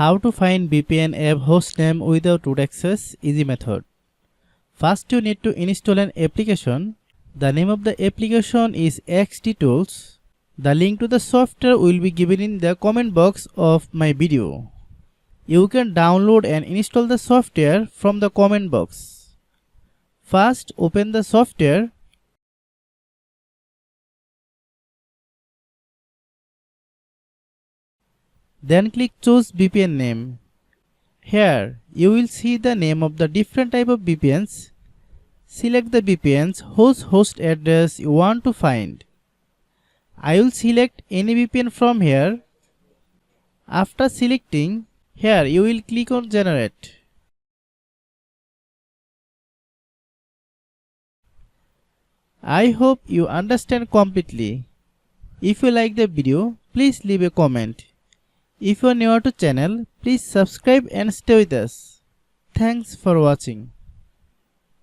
How to find VPN app hostname without root access? Easy method. First, you need to install an application. The name of the application is XT Tools. The link to the software will be given in the comment box of my video. You can download and install the software from the comment box. First, open the software. Then click choose VPN name. Here you will see the name of the different type of VPNs. Select the VPNs whose host address you want to find. I will select any VPN from here. After selecting, here you will click on generate. I hope you understand completely. If you like the video, please leave a comment. If you are new to channel, please subscribe and stay with us. Thanks for watching.